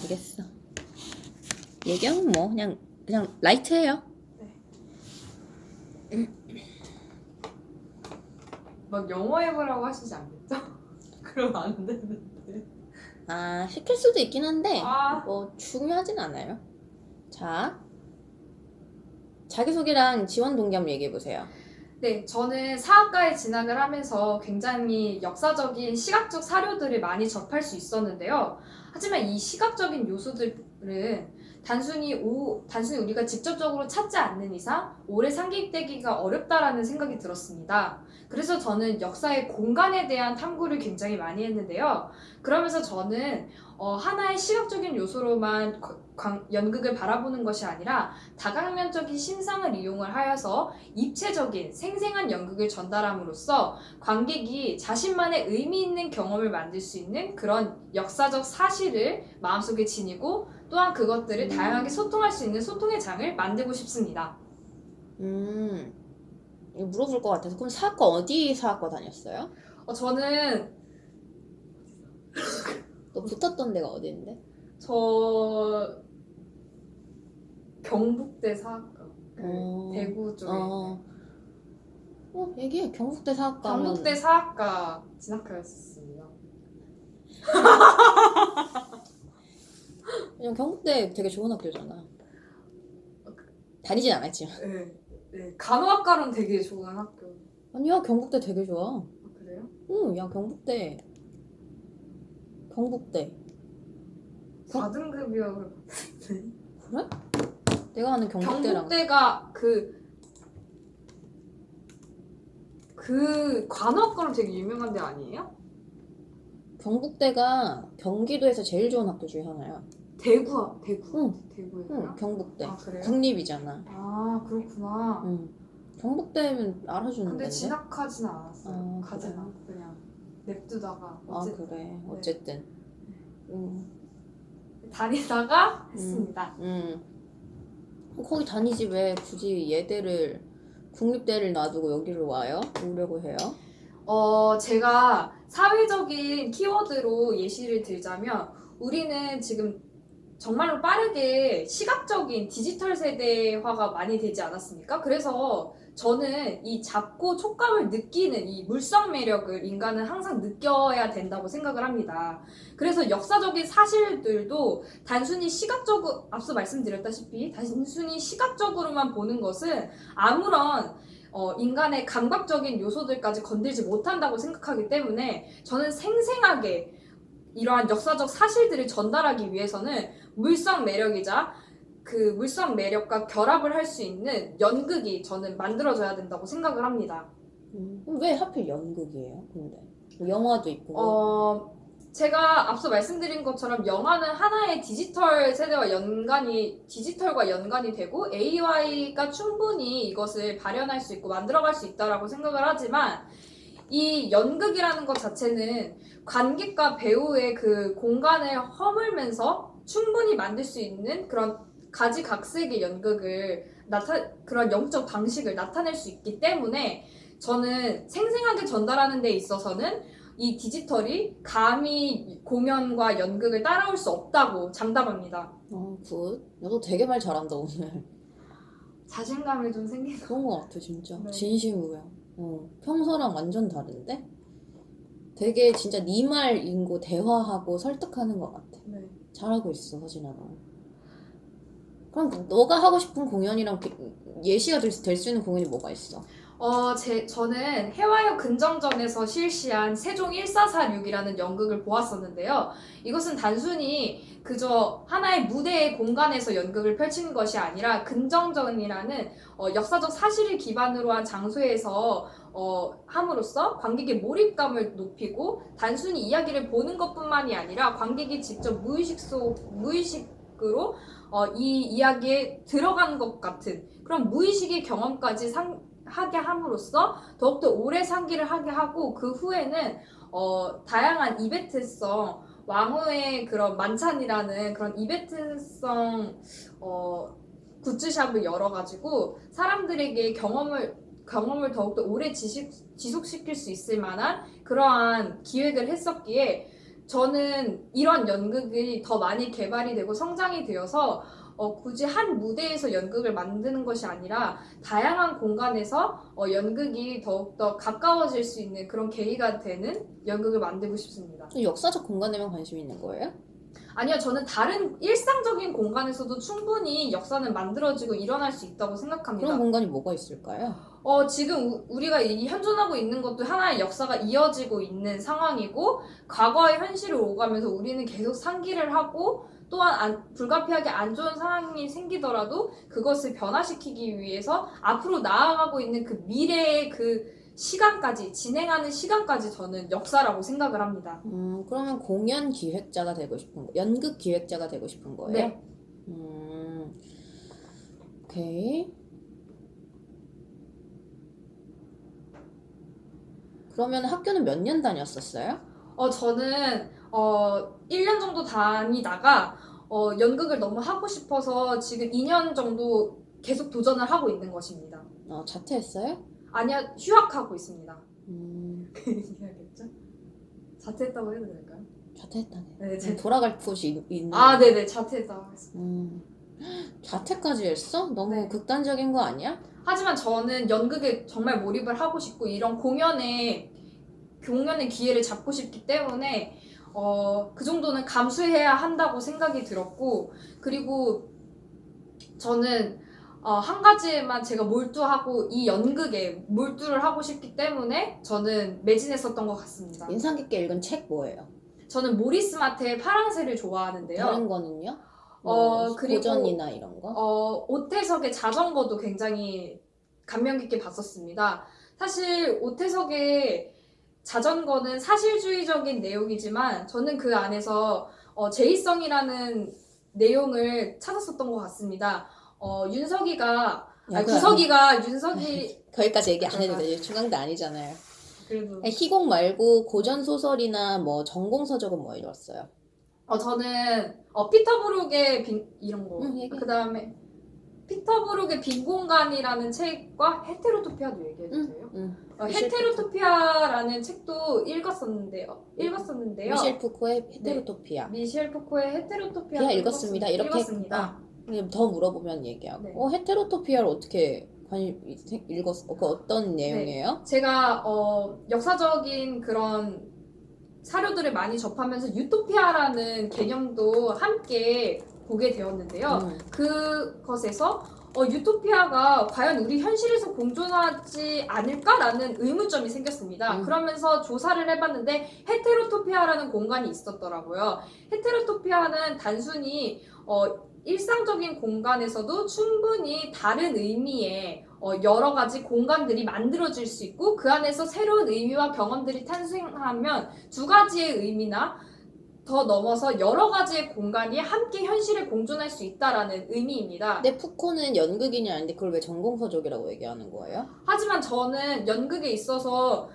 모르겠어. 예경은 뭐 그냥 라이트해요. 막 영어 해보라고 하시지 않겠죠? 그러면 안 되는데. 아, 시킬 수도 있긴 한데 아. 뭐 중요하진 않아요. 자, 자기소개랑 지원 동기 한번 얘기해보세요. 네, 저는 사학과에 진학을 하면서 굉장히 역사적인 시각적 사료들을 많이 접할 수 있었는데요. 하지만 이 시각적인 요소들은 단순히 우리가 직접적으로 찾지 않는 이상 오래 상기되기가 어렵다라는 생각이 들었습니다. 그래서 저는 역사의 공간에 대한 탐구를 굉장히 많이 했는데요. 그러면서 저는 하나의 시각적인 요소로만 연극을 바라보는 것이 아니라 다각면적인 심상을 이용을 하여서 입체적인 생생한 연극을 전달함으로써 관객이 자신만의 의미 있는 경험을 만들 수 있는 그런 역사적 사실을 마음속에 지니고 또한 그것들을 다양하게 소통할 수 있는 소통의 장을 만들고 싶습니다. 이거 물어볼 것 같아서. 그럼 사학과 어디 사학과 다녔어요? 저는 너 붙었던 데가 어디인데? 저 경북대 사학과 대구 쪽에 얘기해. 경북대 사학과. 경북대 사학과 진학하였습니다. 그냥 경북대 되게 좋은 학교잖아. 다니진 않았지만. 네, 간호학과로는 되게 좋은 학교. 아니야, 경북대 되게 좋아. 아, 그래요? 응, 야, 경북대. 4등급이요. 그래? 내가 아는 경북대랑. 경북대가 그 간호학과로 되게 유명한 데 아니에요? 경북대가 경기도에서 제일 좋은 학교 중에 하나야. 대구. 응. 대구에서요? 응, 경북대. 아, 그래요? 국립이잖아. 아, 그렇구나. 응. 경북대면 알아주는 근데 데인데? 진학하진 않았어요. 아, 가진 그래? 않고 그냥 냅두다가 아, 그래. 어쨌든. 다니다가 했습니다. 거기 다니지 왜 굳이 예대를 국립대를 놔두고 여기를 와요? 오려고 해요? 제가 사회적인 키워드로 예시를 들자면 우리는 지금 정말로 빠르게 시각적인 디지털 세대화가 많이 되지 않았습니까? 그래서 저는 이 잡고 촉감을 느끼는 이 물성 매력을 인간은 항상 느껴야 된다고 생각을 합니다. 그래서 역사적인 사실들도 단순히 앞서 말씀드렸다시피 단순히 시각적으로만 보는 것은 아무런 인간의 감각적인 요소들까지 건들지 못한다고 생각하기 때문에 저는 생생하게 이러한 역사적 사실들을 전달하기 위해서는 물성 매력이자 그 물성 매력과 결합을 할 수 있는 연극이 저는 만들어져야 된다고 생각을 합니다. 왜 하필 연극이에요? 근데 뭐 영화도 있고. 제가 앞서 말씀드린 것처럼 영화는 하나의 디지털과 연관이 되고 AI가 충분히 이것을 발현할 수 있고 만들어갈 수 있다라고 생각을 하지만 이 연극이라는 것 자체는 관객과 배우의 그 공간을 허물면서 충분히 만들 수 있는 그런 가지각색의 그런 영적 방식을 나타낼 수 있기 때문에 저는 생생하게 전달하는 데 있어서는 이 디지털이 감히 공연과 연극을 따라올 수 없다고 장담합니다. 굿. 너 되게 말 잘한다 오늘. 자신감이 좀 생기고. 그런 거 같아 진짜. 네. 진심으로요. 평소랑 완전 다른데? 되게 진짜 네 말 인고 대화하고 설득하는 것 같아. 네. 잘하고 있어 서진아 너. 그럼 너가 하고 싶은 공연이랑 예시가 될 수 있는 공연이 뭐가 있어? 저는 해화역 근정전에서 실시한 세종 1446이라는 연극을 보았었는데요. 이것은 단순히 그저 하나의 무대의 공간에서 연극을 펼치는 것이 아니라 근정전이라는 역사적 사실을 기반으로 한 장소에서 함으로써 관객의 몰입감을 높이고 단순히 이야기를 보는 것뿐만이 아니라 관객이 직접 무의식으로 이 이야기에 들어간 것 같은 그런 무의식의 경험까지 하게 함으로써 더욱더 오래 상기를 하게 하고 그 후에는 다양한 이벤트성 왕후의 그런 만찬이라는 그런 이벤트성 굿즈샵을 열어가지고 사람들에게 경험을 더욱더 오래 지속시킬 수 있을 만한 그러한 기획을 했었기에 저는 이런 연극이 더 많이 개발이 되고 성장이 되어서 굳이 한 무대에서 연극을 만드는 것이 아니라 다양한 공간에서 연극이 더욱더 가까워질 수 있는 그런 계기가 되는 연극을 만들고 싶습니다. 역사적 공간에만 관심 있는 거예요? 아니요, 저는 다른 일상적인 공간에서도 충분히 역사는 만들어지고 일어날 수 있다고 생각합니다. 그런 공간이 뭐가 있을까요? 지금 우리가 현존하고 있는 것도 하나의 역사가 이어지고 있는 상황이고, 과거의 현실을 오가면서 우리는 계속 상기를 하고, 또한 불가피하게 안 좋은 상황이 생기더라도 그것을 변화시키기 위해서 앞으로 나아가고 있는 그 미래의 그 시간까지, 진행하는 시간까지 저는 역사라고 생각을 합니다. 그러면 공연 기획자가 되고 싶은 거, 연극 기획자가 되고 싶은 거예요? 네. 오케이. 그러면 학교는 몇 년 다녔었어요? 저는 1년 정도 다니다가 연극을 너무 하고 싶어서 지금 2년 정도 계속 도전을 하고 있는 것입니다. 자퇴했어요? 아니야, 휴학하고 있습니다. 해야겠죠? 자퇴했다고 해도 될까요? 자퇴했다네. 네, 돌아갈 곳이 있는. 네네, 자퇴했다고 했습니다. 자퇴까지 했어? 너무 네. 극단적인 거 아니야? 하지만 저는 연극에 정말 몰입을 하고 싶고 이런 공연의 기회를 잡고 싶기 때문에 그 정도는 감수해야 한다고 생각이 들었고, 그리고 저는 한 가지에만 제가 몰두하고 이 연극에 몰두를 하고 싶기 때문에 저는 매진했었던 것 같습니다. 인상 깊게 읽은 책 뭐예요? 저는 모리스 마테의 파랑새를 좋아하는데요. 다른 거는요? 그리고 고전이나 이런 거? 오태석의 자전거도 굉장히 감명 깊게 봤었습니다. 사실 오태석의 자전거는 사실주의적인 내용이지만 저는 그 안에서 제이성이라는 내용을 찾았었던 것 같습니다. 구석이가 윤석이 거기까지 얘기 안 해도 돼요. 중앙대 아니잖아요. 그래도 희곡 말고 고전 소설이나 뭐 전공 서적은 뭐 읽었어요? 저는 피터 브룩의 이런 거, 얘기해. 그 다음에 피터 브룩의 빈 공간이라는 책과 헤테로토피아도 얘기해도 돼요? 헤테로토피아라는 책도 읽었었는데요. 미셸 푸코의 헤테로토피아. 미셸 푸코의 헤테로토피아 피아 읽었습니다. 이렇게 읽었습니다. 더 물어보면 얘기하고. 네. 헤테로토피아를 어떻게 읽었어? 그 어떤 내용이에요? 제가 역사적인 그런 사료들을 많이 접하면서 유토피아라는 개념도 함께 보게 되었는데요. 그것에서 유토피아가 과연 우리 현실에서 공존하지 않을까라는 의문점이 생겼습니다. 그러면서 조사를 해봤는데 헤테로토피아라는 공간이 있었더라고요. 헤테로토피아는 단순히 일상적인 공간에서도 충분히 다른 의미의 여러 가지 공간들이 만들어질 수 있고, 그 안에서 새로운 의미와 경험들이 탄생하면 두 가지의 의미나 더 넘어서 여러 가지의 공간이 함께 현실에 공존할 수 있다라는 의미입니다. 근데 푸코는 연극인이 아닌데 그걸 왜 전공서적이라고 얘기하는 거예요? 하지만 저는 연극에 있어서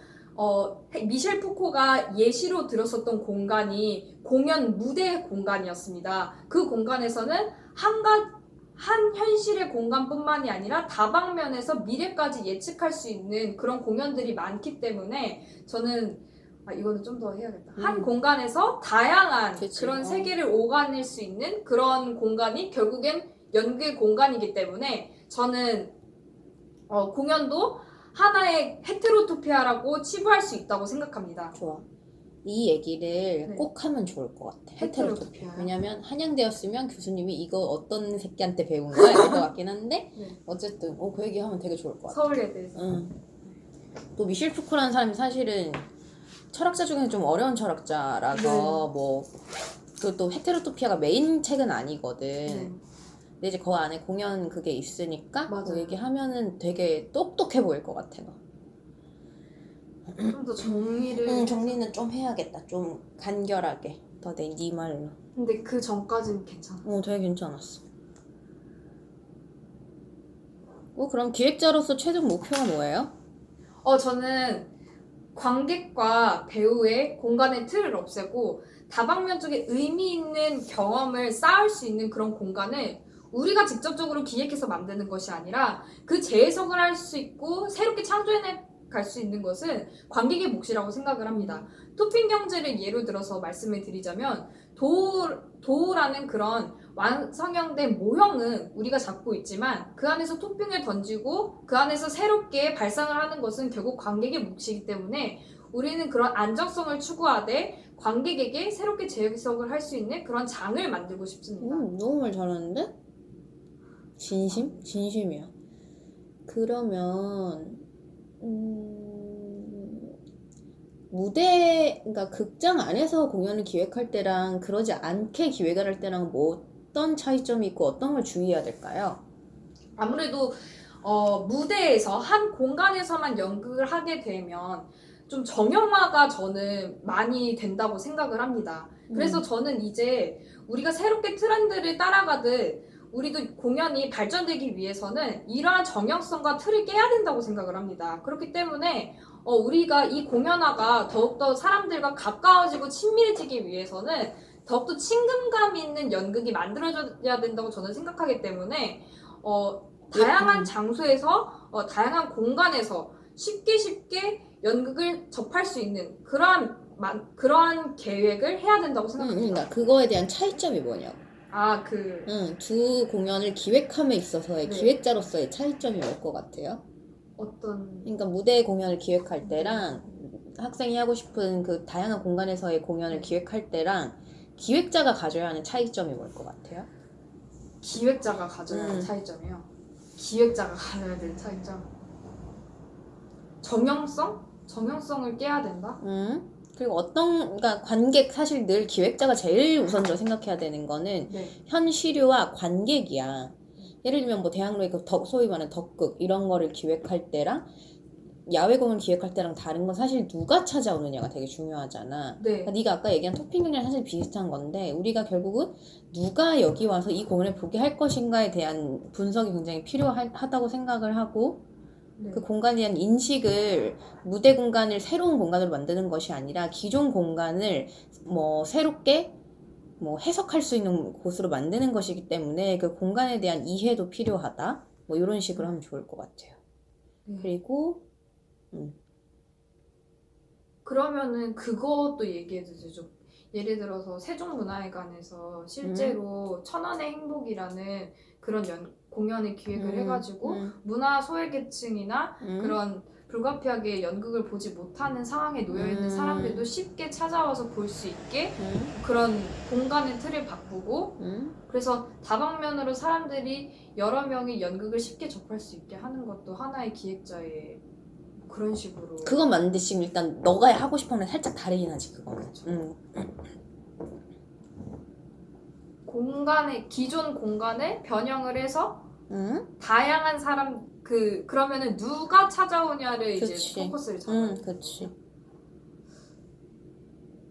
미셸 푸코가 예시로 들었었던 공간이 공연 무대 공간이었습니다. 그 공간에서는 한 현실의 공간뿐만이 아니라 다방면에서 미래까지 예측할 수 있는 그런 공연들이 많기 때문에 저는 이거는 좀 더 해야겠다. 한 공간에서 다양한 그런 세계를 오가낼 수 있는 그런 공간이 결국엔 연극의 공간이기 때문에 저는 공연도 하나의 헤테로토피아라고 치부할 수 있다고 생각합니다. 좋아. 이 얘기를 네. 꼭 하면 좋을 것 같아. 헤테로토피아. 왜냐면 한양대였으면 교수님이 이거 어떤 새끼한테 배운 거야? 이럴 것 같긴 한데 네. 어쨌든 그 얘기 하면 되게 좋을 것 같아. 서울에 대해서. 또 미셸 푸코라는 사람이 사실은 철학자 중에는 좀 어려운 철학자라서 또 헤테로토피아가 메인 책은 아니거든. 근데 이제 그 안에 공연 그게 있으니까 그 얘기하면은 되게 똑똑해 보일 것 같아. 너. 좀 더 정리를. 정리는 좀 해야겠다. 좀 간결하게. 더 네 말로. 근데 그 전까지는 괜찮아. 되게 괜찮았어. 그럼 기획자로서 최종 목표가 뭐예요? 저는 관객과 배우의 공간의 틀을 없애고 다방면 쪽에 의미 있는 경험을 쌓을 수 있는 그런 공간을 우리가 직접적으로 기획해서 만드는 것이 아니라 그 재해석을 할 수 있고 새롭게 창조해낼 갈 수 있는 것은 관객의 몫이라고 생각을 합니다. 토핑 경제를 예로 들어서 말씀을 드리자면 도우라는 그런 완성형된 모형은 우리가 잡고 있지만 그 안에서 토핑을 던지고 그 안에서 새롭게 발상을 하는 것은 결국 관객의 몫이기 때문에 우리는 그런 안정성을 추구하되 관객에게 새롭게 재해석을 할 수 있는 그런 장을 만들고 싶습니다. 너무 말 잘하는데? 진심? 진심이야. 그러면 무대, 그러니까 극장 안에서 공연을 기획할 때랑 그러지 않게 기획을 할 때랑 뭐 어떤 차이점이 있고 어떤 걸 주의해야 될까요? 아무래도 무대에서 한 공간에서만 연극을 하게 되면 좀 정형화가 저는 많이 된다고 생각을 합니다. 그래서 저는 이제 우리가 새롭게 트렌드를 따라가듯 우리도 공연이 발전되기 위해서는 이러한 정형성과 틀을 깨야 된다고 생각을 합니다. 그렇기 때문에 우리가 이 공연화가 더욱더 사람들과 가까워지고 친밀해지기 위해서는 더욱더 친근감 있는 연극이 만들어져야 된다고 저는 생각하기 때문에 다양한 장소에서 다양한 공간에서 쉽게 연극을 접할 수 있는 그러한 계획을 해야 된다고 생각합니다. 그러니까 그거에 대한 차이점이 뭐냐고. 두 공연을 기획함에 있어서의 네. 기획자로서의 차이점이 뭘 것 같아요? 어떤 그러니까 무대 공연을 기획할 때랑 학생이 하고 싶은 그 다양한 공간에서의 공연을 기획할 때랑 기획자가 가져야 하는 차이점이 뭘 것 같아요? 기획자가 가져야 할 차이점이요. 기획자가 가져야 될 차이점. 정형성을 깨야 된다. 그리고 그러니까 관객, 사실 늘 기획자가 제일 우선적으로 생각해야 되는 거는 네. 현시류와 관객이야. 예를 들면 뭐 대학로의 소위 말하는 덕극 이런 거를 기획할 때랑 야외 공연 기획할 때랑 다른 건 사실 누가 찾아오느냐가 되게 중요하잖아. 네. 그러니까 네가 아까 얘기한 토핑 경기랑 사실 비슷한 건데 우리가 결국은 누가 여기 와서 이 공연을 보게 할 것인가에 대한 분석이 굉장히 필요하다고 생각을 하고 네. 그 공간에 대한 인식을 무대 공간을 새로운 공간으로 만드는 것이 아니라 기존 공간을 뭐 새롭게 뭐 해석할 수 있는 곳으로 만드는 것이기 때문에 그 공간에 대한 이해도 필요하다. 뭐 이런 식으로 하면 좋을 것 같아요. 그리고 그러면은 그것도 얘기해도 되죠. 예를 들어서 세종문화회관에서 실제로 천원의 행복이라는 그런 공연을 기획을 해가지고 문화 소외계층이나 그런 불가피하게 연극을 보지 못하는 상황에 놓여있는 사람들도 쉽게 찾아와서 볼 수 있게 그런 공간의 틀을 바꾸고 그래서 다방면으로 사람들이 여러 명이 연극을 쉽게 접할 수 있게 하는 것도 하나의 기획자의 그런 식으로 그건 맞는데 지금 일단 너가 하고 싶은 건 살짝 다르긴 하지 그거는. 기존 공간을 변형을 해서 다양한 사람 그러면은 누가 찾아오냐를 이제 그치. 포커스를 잡아요. 그치.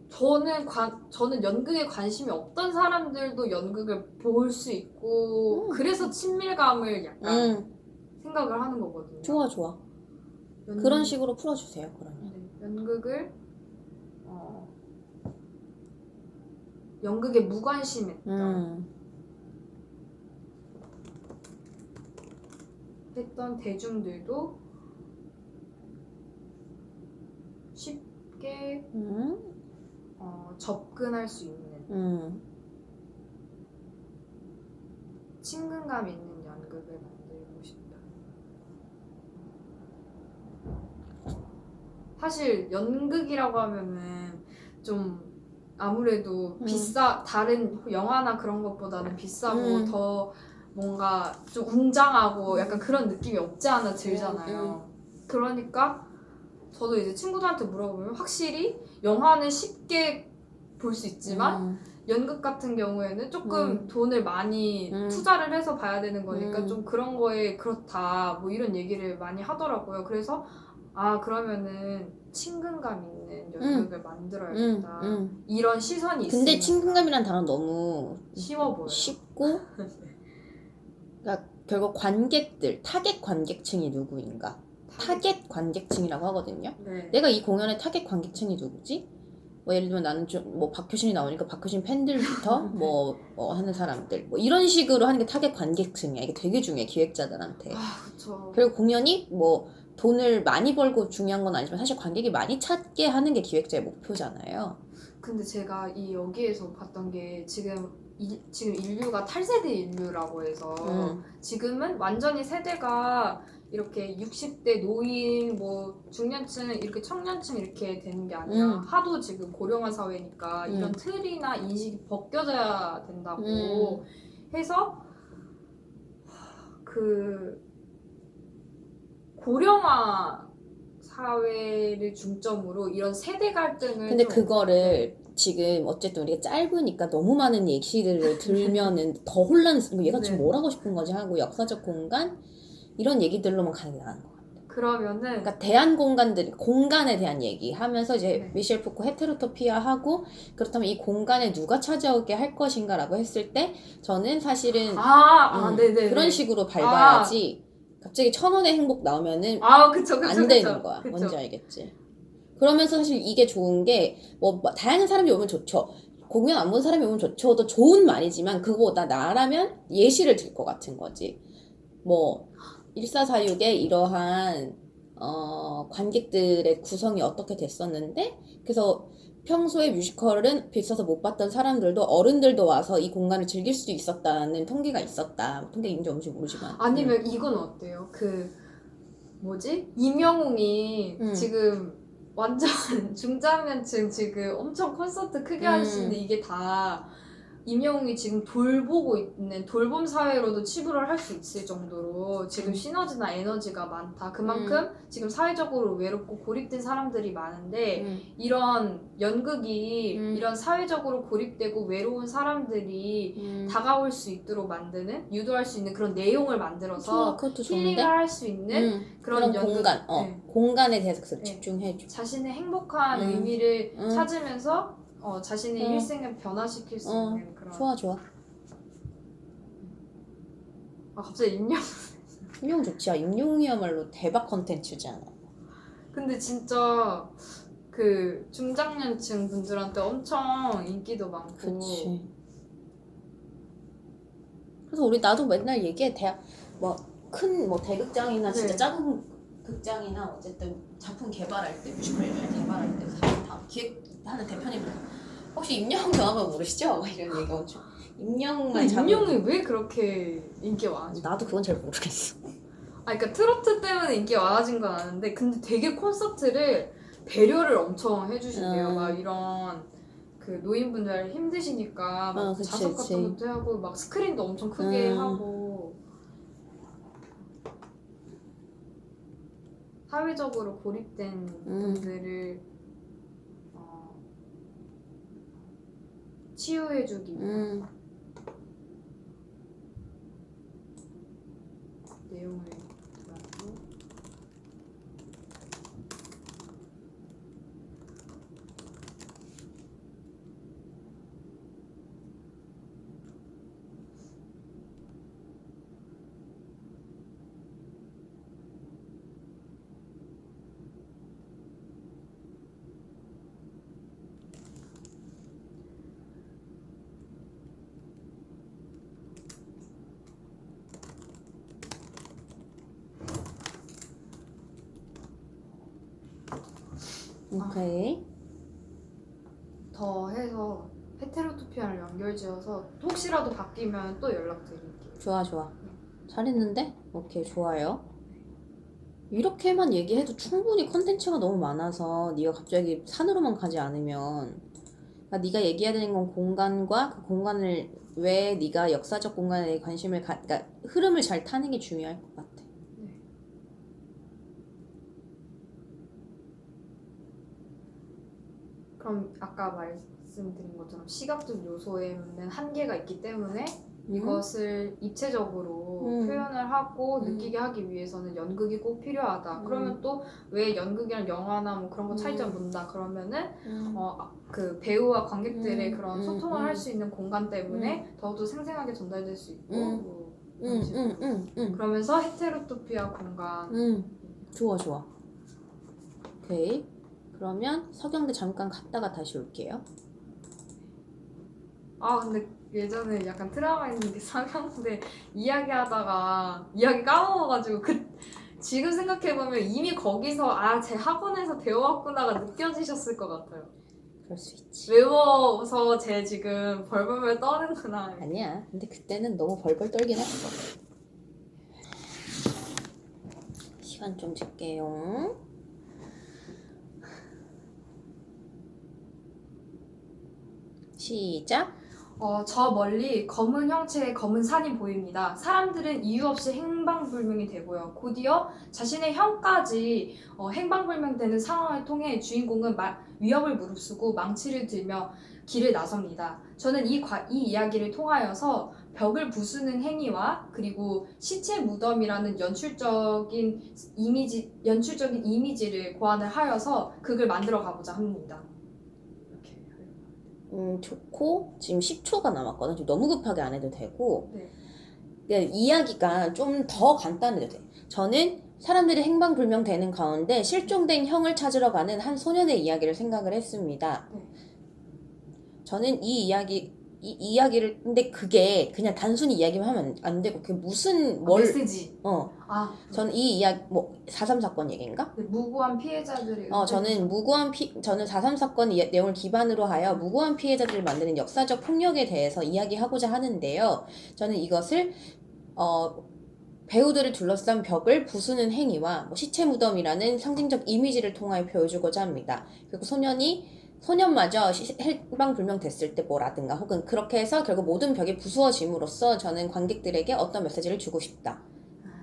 저는 연극에 관심이 없던 사람들도 연극을 볼 수 있고 그래서 친밀감을 약간 생각을 하는 거거든요. 좋아. 그런 식으로 풀어주세요 그러면. 네, 연극에 무관심했던 했던 대중들도 쉽게 접근할 수 있는 친근감 있는 연극을 만들고 싶다. 사실 연극이라고 하면은 좀 아무래도 다른 영화나 그런 것보다는 비싸고 더 뭔가 좀 웅장하고 약간 그런 느낌이 없지 않아 들잖아요. 그러니까 저도 이제 친구들한테 물어보면 확실히 영화는 쉽게 볼 수 있지만 연극 같은 경우에는 조금 돈을 많이 투자를 해서 봐야 되는 거니까 좀 그런 거에 그렇다 뭐 이런 얘기를 많이 하더라고요. 그래서 그러면은 친근감 있는 연극을 만들어야겠다. 이런 시선이 있으니까. 근데 친근감이란 단어 너무 쉬워 보여요. 쉽고 그러니까 결국 관객들, 타겟 관객층이 누구인가? 타겟 관객층이라고 하거든요. 네. 내가 이 공연의 타겟 관객층이 누구지? 뭐 예를 들면 나는 좀 뭐 박효신이 나오니까 박효신 팬들부터 뭐 하는 사람들 뭐 이런 식으로 하는 게 타겟 관객층이야. 이게 되게 중요해 기획자들한테. 그쵸. 그리고 공연이 뭐 돈을 많이 벌고 중요한 건 아니지만 사실 관객이 많이 찾게 하는 게 기획자의 목표잖아요. 근데 제가 이 여기에서 봤던 게 지금 인류가 탈세대 인류라고 해서 지금은 완전히 세대가 이렇게 60대 노인 뭐 중년층 이렇게 청년층 이렇게 되는 게 아니라 하도 지금 고령화 사회니까 이런 틀이나 인식이 벗겨져야 된다고 해서 그 고령화 사회를 중점으로 이런 세대 갈등을 근데 좀- 그거를 지금 어쨌든 우리가 짧으니까 너무 많은 예시들을 들면은 더 혼란스러워. 얘가 지금 네. 뭘 하고 싶은 거지 하고 역사적 공간 이런 얘기들로만 가는 게 나은 것 같아. 그러면은 그러니까 대한 공간들 공간에 대한 얘기 하면서 이제 네. 미셸 푸코 헤테로토피아 하고 그렇다면 이 공간에 누가 찾아오게 할 것인가라고 했을 때 저는 사실은 네네 그런 식으로 밟아야지 갑자기 1,000원의 행복 나오면은 그쵸 안 되는 거야. 뭔지 알겠지? 그러면서 사실 이게 좋은 게 뭐 다양한 사람이 오면 좋죠. 공연 안 본 사람이 오면 좋죠. 또 좋은 말이지만 그거보다 나라면 예시를 들 것 같은 거지. 뭐 1446의 이러한 관객들의 구성이 어떻게 됐었는데 그래서 평소에 뮤지컬은 비싸서 못 봤던 사람들도 어른들도 와서 이 공간을 즐길 수 있었다는 통계가 있었다. 통계인지 없는지 모르지만 아니면 이건 어때요? 뭐지? 임영웅이 지금 완전 중장년층 지금 엄청 콘서트 크게 할 수 있는 이게 다 임영웅이 지금 돌보고 있는 돌봄 사회로도 치부를 할 수 있을 정도로 지금 시너지나 에너지가 많다. 그만큼 지금 사회적으로 외롭고 고립된 사람들이 많은데 이런 연극이 이런 사회적으로 고립되고 외로운 사람들이 다가올 수 있도록 만드는 유도할 수 있는 그런 내용을 만들어서 그것도 힐링을 좋은데? 할 수 있는 그런 연극, 공간, 네. 공간에 대해서 집중해줘. 자신의 행복한 의미를 찾으면서 자신의 일생을 변화시킬 수 있는 그런. 좋아. 갑자기 임용 좋지. 임용이야말로 대박 컨텐츠잖아. 근데 진짜 그 중장년층 분들한테 엄청 인기도 많고. 그치. 그래서 나도 맨날 얘기해. 큰 대극장이나 진짜 네. 작은 극장이나 어쨌든 작품 개발할 때 뮤지컬 개발할 때 다 기획하는 대표님들 혹시 임영웅 경험을 모르시죠? 막 이런 얘기가 엄청 임영웅만 임영웅이 왜 그렇게 인기가 많아지? 나도 그건 잘 모르겠어. 그러니까 트로트 때문에 인기가 많아진 건 아는데 근데 되게 콘서트를 배려를 엄청 해주신대요. 막 이런 그 노인분들 힘드시니까 막 그치, 좌석 그치. 같은 것도 하고 막 스크린도 엄청 크게 하고 사회적으로 고립된 분들을 치유해주기 내용을 들었고 오케이. 더 해서 헤테로토피아를 연결지어서 혹시라도 바뀌면 또 연락드릴게요. 좋아. 잘했는데? 오케이, 좋아요. 이렇게만 얘기해도 충분히 컨텐츠가 너무 많아서 네가 갑자기 산으로만 가지 않으면 그러니까 네가 얘기해야 되는 건 공간과 그 공간을 왜 네가 역사적 공간에 관심을 그러니까 흐름을 잘 타는 게 중요할 것 같아. 그럼 아까 말씀드린 것처럼 시각적 요소에는 한계가 있기 때문에 이것을 입체적으로 표현을 하고 느끼게 하기 위해서는 연극이 꼭 필요하다. 그러면 또 왜 연극이랑 영화나 뭐 그런 거 차이점 본다 그러면은 그 배우와 관객들의 그런 소통을 할 수 있는 공간 때문에 더욱더 생생하게 전달될 수 있고 뭐 그런 식으로. 그러면서 헤테로토피아 공간 좋아. 오케이. 그러면 서경대 잠깐 갔다가 다시 올게요. 근데 예전에 약간 트라우마 있는 게 상영대 이야기 까먹어가지고 지금 생각해보면 이미 거기서 아, 제 학원에서 배워왔구나가 느껴지셨을 것 같아요. 그럴 수 있지. 외워서 제 지금 벌벌벌 떠는구나. 아니야. 근데 그때는 너무 벌벌 떨긴 했어. 시간 좀 줄게요. 시작. 저 멀리 검은 형체의 검은 산이 보입니다. 사람들은 이유 없이 행방불명이 되고요. 곧이어 자신의 형까지 행방불명되는 상황을 통해 주인공은 위협을 무릅쓰고 망치를 들며 길을 나섭니다. 저는 이 이야기를 통하여서 벽을 부수는 행위와 그리고 시체 무덤이라는 연출적인 이미지를 고안을 하여서 극을 만들어 가보자 합니다. 좋고 지금 10초가 남았거든. 지금 너무 급하게 안 해도 되고 네. 그러니까 이야기가 좀 더 간단해도 돼. 저는 사람들이 행방불명되는 가운데 실종된 형을 찾으러 가는 한 소년의 이야기를 생각을 했습니다. 네. 저는 이 이야기를 근데 그게 그냥 단순히 이야기만 하면 안 되고 그게 무슨 메시지. 저는 이 이야기 4.3 사건 얘기인가? 네, 무고한 피해자들의 저는 저는 4.3 사건 내용을 기반으로 하여 무고한 피해자들을 만드는 역사적 폭력에 대해서 이야기하고자 하는데요. 저는 이것을 배우들을 둘러싼 벽을 부수는 행위와 시체 무덤이라는 상징적 이미지를 통하여 보여주고자 합니다. 그리고 소년마저 행방불명 됐을 때 뭐라든가 혹은 그렇게 해서 결국 모든 벽이 부수어짐으로써 저는 관객들에게 어떤 메시지를 주고 싶다.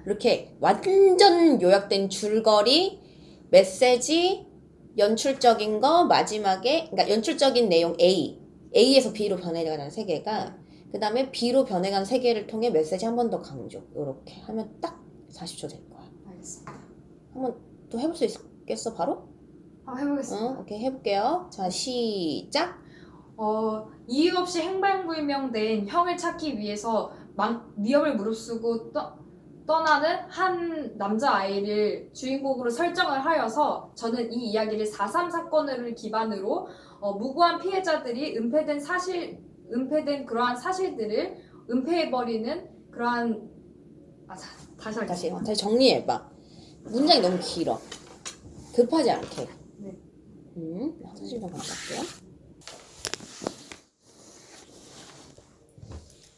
이렇게 완전 요약된 줄거리, 메시지, 연출적인 거, 마지막에 그러니까 연출적인 내용 A에서 B로 변해가는 세계가 그 다음에 B로 변해가는 세계를 통해 메시지 한 번 더 강조. 이렇게 하면 딱 40초 될 거야. 알겠습니다. 한번 또 해볼 수 있겠어 바로? 한번 해보겠습니다. 오케이 해볼게요. 자 시작. 이유 없이 행방불명된 형을 찾기 위해서 위협을 무릅쓰고 떠나는 한 남자아이를 주인공으로 설정을 하여서 저는 이 이야기를 4.3 사건을 기반으로 무고한 피해자들이 은폐된 그러한 사실들을 은폐해버리는 그러한 다시 할게요. 다시 정리해봐. 문장이 너무 길어. 급하지 않게. 네. 화장실 좀 갔다 올게요.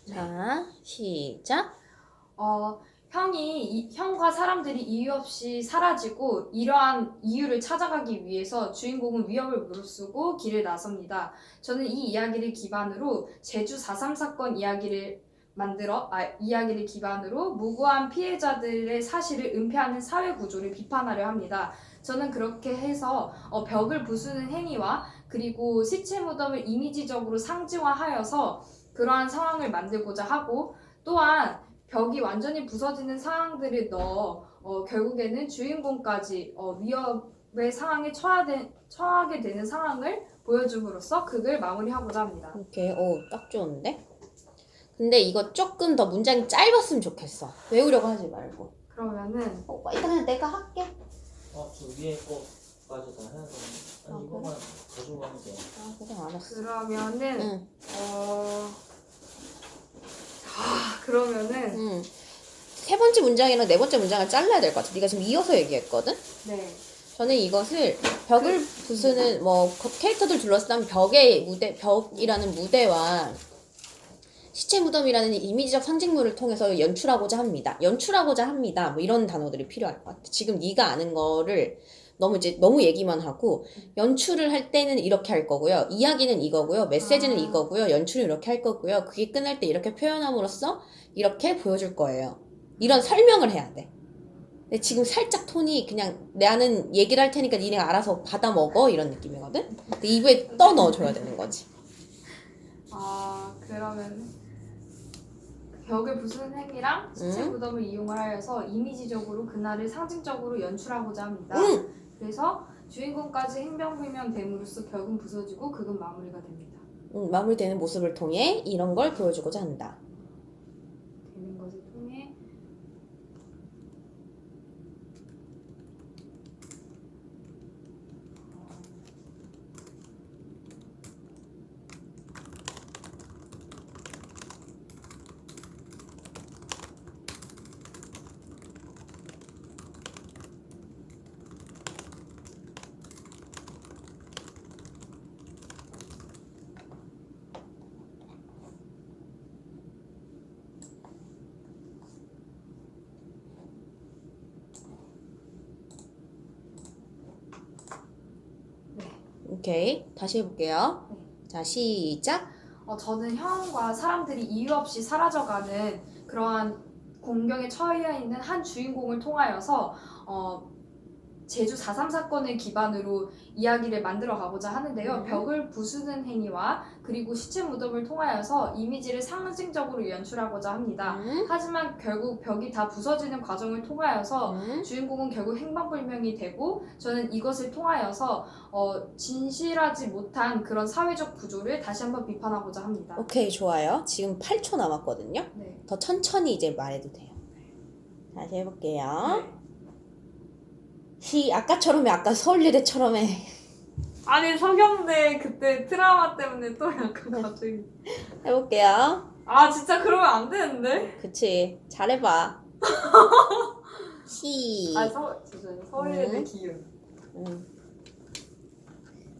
자, 시작. 형과 사람들이 이유 없이 사라지고 이러한 이유를 찾아가기 위해서 주인공은 위협을 무릅쓰고 길을 나섭니다. 저는 이 이야기를 기반으로 제주 4.3 사건 이야기를 기반으로 무고한 피해자들의 사실을 은폐하는 사회 구조를 비판하려 합니다. 저는 그렇게 해서 벽을 부수는 행위와 그리고 시체 무덤을 이미지적으로 상징화하여서 그러한 상황을 만들고자 하고 또한 벽이 완전히 부서지는 상황들을 결국에는 주인공까지 위협의 상황에 처하게 되는 상황을 보여줌으로써 극을 마무리하고자 합니다. 오케이, 딱 좋은데? 근데 이거 조금 더 문장이 짧았으면 좋겠어. 외우려고 하지 말고. 그러면은 일단 그냥 내가 할게. 저 위에 거까지 다 해야 되는데 아니 이거만 가지고 가면 돼요. 그냥 알았어. 그러면은 그러면은 세 번째 문장이랑 네 번째 문장을 잘라야 될 것 같아. 네가 지금 이어서 얘기했거든? 네. 저는 이것을 벽을 부수는 캐릭터들 둘러싼 벽이라는 무대와 시체 무덤이라는 이미지적 상징물을 통해서 연출하고자 합니다. 뭐 이런 단어들이 필요할 것 같아. 지금 네가 아는 거를 너무 얘기만 하고 연출을 할 때는 이렇게 할 거고요. 이야기는 이거고요. 메시지는 이거고요. 연출은 이렇게 할 거고요. 그게 끝날 때 이렇게 표현함으로써 이렇게 보여줄 거예요. 이런 설명을 해야 돼. 근데 지금 살짝 톤이 그냥 나는 얘기를 할 테니까 니네가 알아서 받아 먹어 이런 느낌이거든. 근데 입에 떠 넣어줘야 되는 거지. 그러면 벽을 부수는 행위랑 시체 무덤을 이용을 하여서 이미지적으로 그날을 상징적으로 연출하고자 합니다. 그래서 주인공까지 행방불명됨으로써 벽은 부서지고 극은 마무리가 됩니다. 마무리되는 모습을 통해 이런 걸 보여주고자 한다. 되는 것을 통해 오케이. 다시 해볼게요. 자, 시작. 저는 형과 사람들이 이유 없이 사라져가는 그러한 공경에 처해 있는 한 주인공을 통하여서 제주 4.3 사건을 기반으로 이야기를 만들어 가고자 하는데요. 벽을 부수는 행위와 그리고 시체 무덤을 통하여서 이미지를 상징적으로 연출하고자 합니다. 하지만 결국 벽이 다 부서지는 과정을 통하여서 주인공은 결국 행방불명이 되고 저는 이것을 통하여서 진실하지 못한 그런 사회적 구조를 다시 한번 비판하고자 합니다. 오케이, 좋아요. 지금 8초 남았거든요. 네. 더 천천히 이제 말해도 돼요. 다시 해볼게요. 아까처럼 해. 아까 서울예대처럼 해. 아니 서경대 그때 트라우마 때문에 또 약간 갑자기 해볼게요. 아 진짜 그러면 안 되는데? 그치. 잘해봐. 서울예대 기운.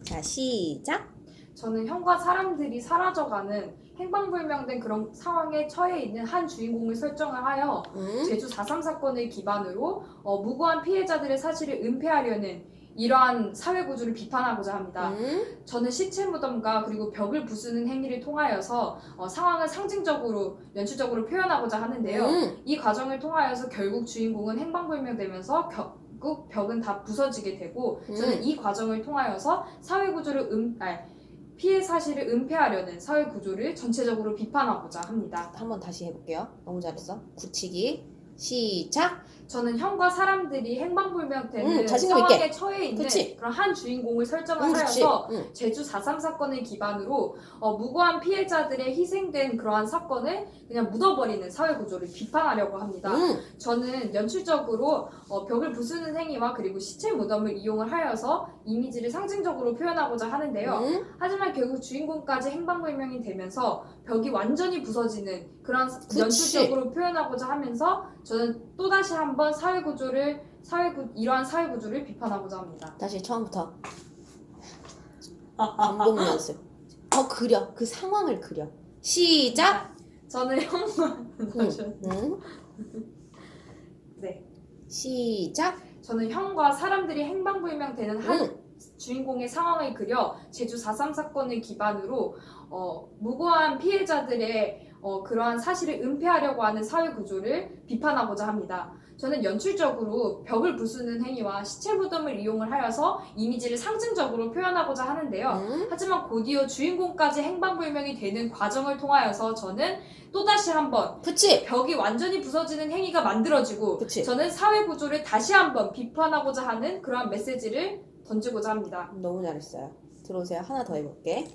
자, 시작. 저는 형과 사람들이 사라져가는 행방불명된 그런 상황에 처해 있는 한 주인공을 설정을 하여 제주 4.3 사건을 기반으로 무고한 피해자들의 사실을 은폐하려는 이러한 사회구조를 비판하고자 합니다. 저는 시체 무덤과 그리고 벽을 부수는 행위를 통하여서 상황을 상징적으로 연출적으로 표현하고자 하는데요. 이 과정을 통하여서 결국 주인공은 행방불명되면서 결국 벽은 다 부서지게 되고 저는 이 과정을 통하여서 사회구조를 피해 사실을 은폐하려는 사회 구조를 전체적으로 비판하고자 합니다. 한번 다시 해볼게요. 너무 잘했어. 굳히기. 시작. 저는 형과 사람들이 행방불명되는 자신감 상황에 있게. 처해 있는 그치. 그런 한 주인공을 설정을 그치. 하여서 제주 4.3 사건을 기반으로 무고한 피해자들의 희생된 그러한 사건을 그냥 묻어버리는 사회 구조를 비판하려고 합니다. 저는 연출적으로 벽을 부수는 행위와 그리고 시체 무덤을 이용을 하여서 이미지를 상징적으로 표현하고자 하는데요. 하지만 결국 주인공까지 행방불명이 되면서 벽이 완전히 부서지는 그런 연출적으로 표현하고자 하면서 저는 또다시 한번 이러한 사회 구조를 비판하고자 합니다. 다시 처음부터. 반복 연습. 더 그려. 그 상황을 그려. 시작. 저는 형과 네. 시작. 저는 형과 사람들이 행방불명되는 한 주인공의 상황을 그려 제주 4.3 사건을 기반으로 무고한 피해자들의 그러한 사실을 은폐하려고 하는 사회 구조를 비판하고자 합니다. 저는 연출적으로 벽을 부수는 행위와 시체 무덤을 이용을 하여서 이미지를 상징적으로 표현하고자 하는데요. 하지만 곧이어 주인공까지 행방불명이 되는 과정을 통하여서 저는 또다시 한번 그치. 벽이 완전히 부서지는 행위가 만들어지고 그치. 저는 사회 구조를 다시 한번 비판하고자 하는 그러한 메시지를 던지고자 합니다. 너무 잘했어요. 들어오세요. 하나 더 해볼게.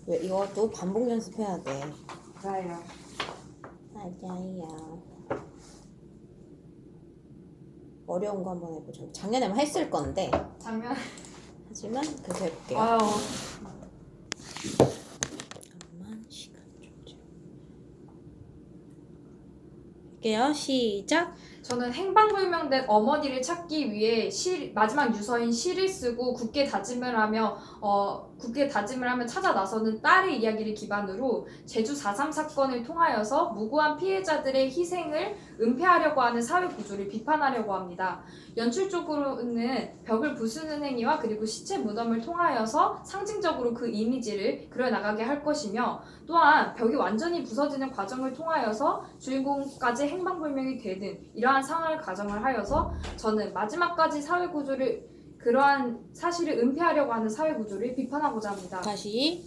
왜 이것도 반복 연습해야 돼. 맞아요. 맞아요. 어려운 거 한번 해보죠. 작년에만 했을 건데 장면. 하지만 그래서 해볼게요. 아유. 잠깐만 시간 좀 줘. 할게요. 시작. 저는 행방불명된 어머니를 찾기 위해 마지막 유서인 시를 쓰고 굳게 다짐을 하며 찾아 나서는 딸의 이야기를 기반으로 제주 4.3 사건을 통하여서 무고한 피해자들의 희생을 은폐하려고 하는 사회 구조를 비판하려고 합니다. 연출적으로는 벽을 부수는 행위와 그리고 시체 무덤을 통하여서 상징적으로 그 이미지를 그려나가게 할 것이며 또한 벽이 완전히 부서지는 과정을 통하여서 주인공까지 행방불명이 되는 이러한 상황을 가정을 하여서 저는 마지막까지 사회 구조를 그러한 사실을 은폐하려고 하는 사회 구조를 비판하고자 합니다. 다시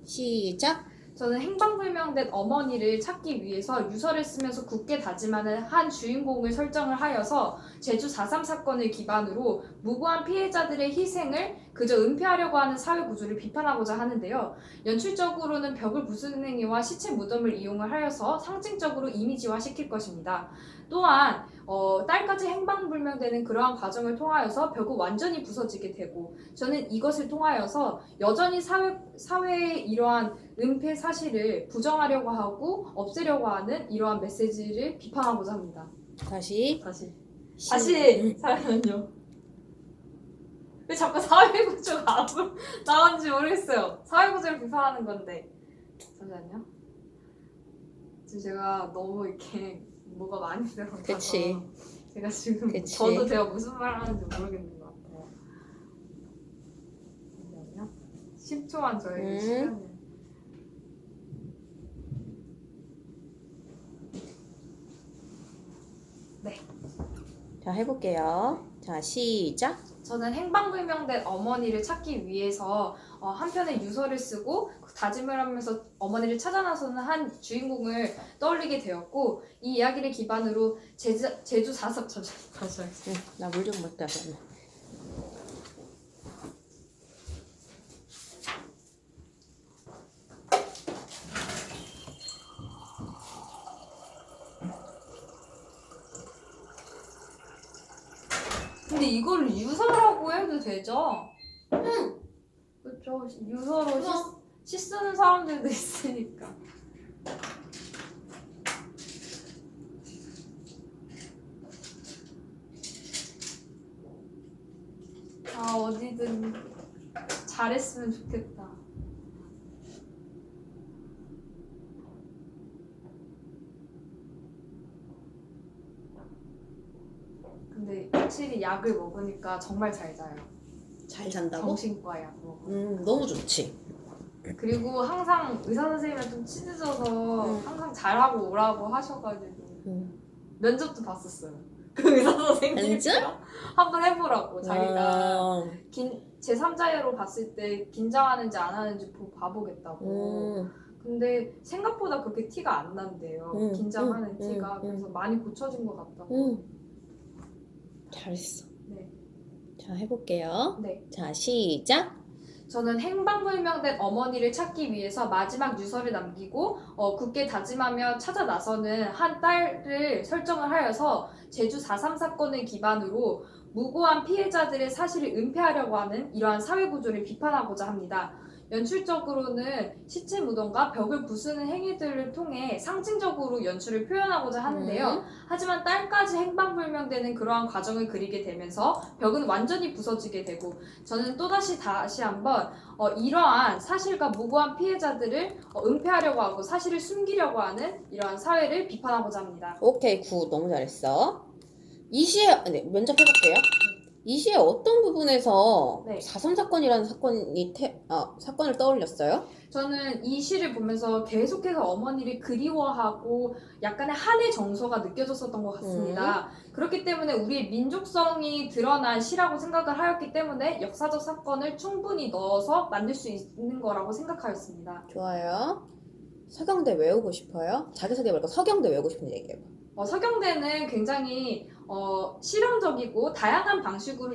시작. 저는 행방불명된 어머니를 찾기 위해서 유서를 쓰면서 굳게 다짐하는 한 주인공을 설정을 하여서 제주 4.3 사건을 기반으로 무고한 피해자들의 희생을 그저 은폐하려고 하는 사회 구조를 비판하고자 하는데요. 연출적으로는 벽을 부수는 행위와 시체 무덤을 이용을 하여서 상징적으로 이미지화 시킬 것입니다. 또한 딸까지 행방불명되는 그러한 과정을 통하여서 벽은 완전히 부서지게 되고 저는 이것을 통하여서 여전히 사회의 이러한 은폐 사실을 부정하려고 하고 없애려고 하는 이러한 메시지를 비판하고자 합니다. 다시 잠깐만요. 왜 자꾸 사회구조가 앞으로 나왔는지 모르겠어요. 사회구조를 비판하는 건데 잠시만요. 지금 제가 너무 이렇게 뭐가 많이 들어가서 그치. 제가 지금 그치. 저도 제가 무슨 말 하는지 모르겠는 것 같아요. 잠시만요. 10초만 저에게 시간을. 자, 해볼게요. 자, 시작. 저는 행방불명된 어머니를 찾기 위해서 한편의 유서를 쓰고 다짐을 하면서 어머니를 찾아 나서는 한 주인공을 떠올리게 되었고, 이 이야기를 기반으로 제주 사섭 응, 나 물 좀 먹다. 근데 이걸 유서라고 해도 되죠? 응. 그렇죠. 유서로 시 쓰는 사람들도 있으니까. 아, 어디든 잘했으면 좋겠다. 근데 확실히 약을 먹으니까 정말 잘 자요. 잘 잔다고? 정신과 약 먹어. 너무 좋지. 그리고 항상 의사 선생님이랑 좀 친해져서 응. 항상 잘하고 오라고 하셔가지고 응. 면접도 봤었어요. 그 의사 선생님이랑 면접? 한번 해보라고. 자기가 어, 제3자로 봤을 때 긴장하는지 안 하는지 봐보겠다고. 근데 생각보다 그렇게 티가 안 난대요. 긴장하는 티가. 그래서 많이 고쳐진 것 같다고. 잘했어. 네. 자, 해볼게요. 네. 자, 시작. 저는 행방불명된 어머니를 찾기 위해서 마지막 유서를 남기고 굳게 다짐하며 찾아 나서는 한 딸을 설정을 하여서 제주 4.3 사건을 기반으로 무고한 피해자들의 사실을 은폐하려고 하는 이러한 사회구조를 비판하고자 합니다. 연출적으로는 시체 무덤과 벽을 부수는 행위들을 통해 상징적으로 연출을 표현하고자 하는데요. 하지만 딸까지 행방불명되는 그러한 과정을 그리게 되면서 벽은 완전히 부서지게 되고, 저는 다시 한번 이러한 사실과 무고한 피해자들을 은폐하려고 하고 사실을 숨기려고 하는 이러한 사회를 비판하고자 합니다. 오케이, 굿. 너무 잘했어. 이 시에, 네, 면접 해볼게요. 이 시에 어떤 부분에서 네. 4.3 사건이라는 사건을 떠올렸어요? 저는 이 시를 보면서 계속해서 어머니를 그리워하고 약간의 한의 정서가 느껴졌었던 것 같습니다. 그렇기 때문에 우리의 민족성이 드러난 시라고 생각을 하였기 때문에 역사적 사건을 충분히 넣어서 만들 수 있는 거라고 생각하였습니다. 좋아요. 서경대 외우고 싶어요? 자기소개 말고 서경대 외우고 싶은 얘기해봐. 서경대는 굉장히 실험적이고 다양한 방식으로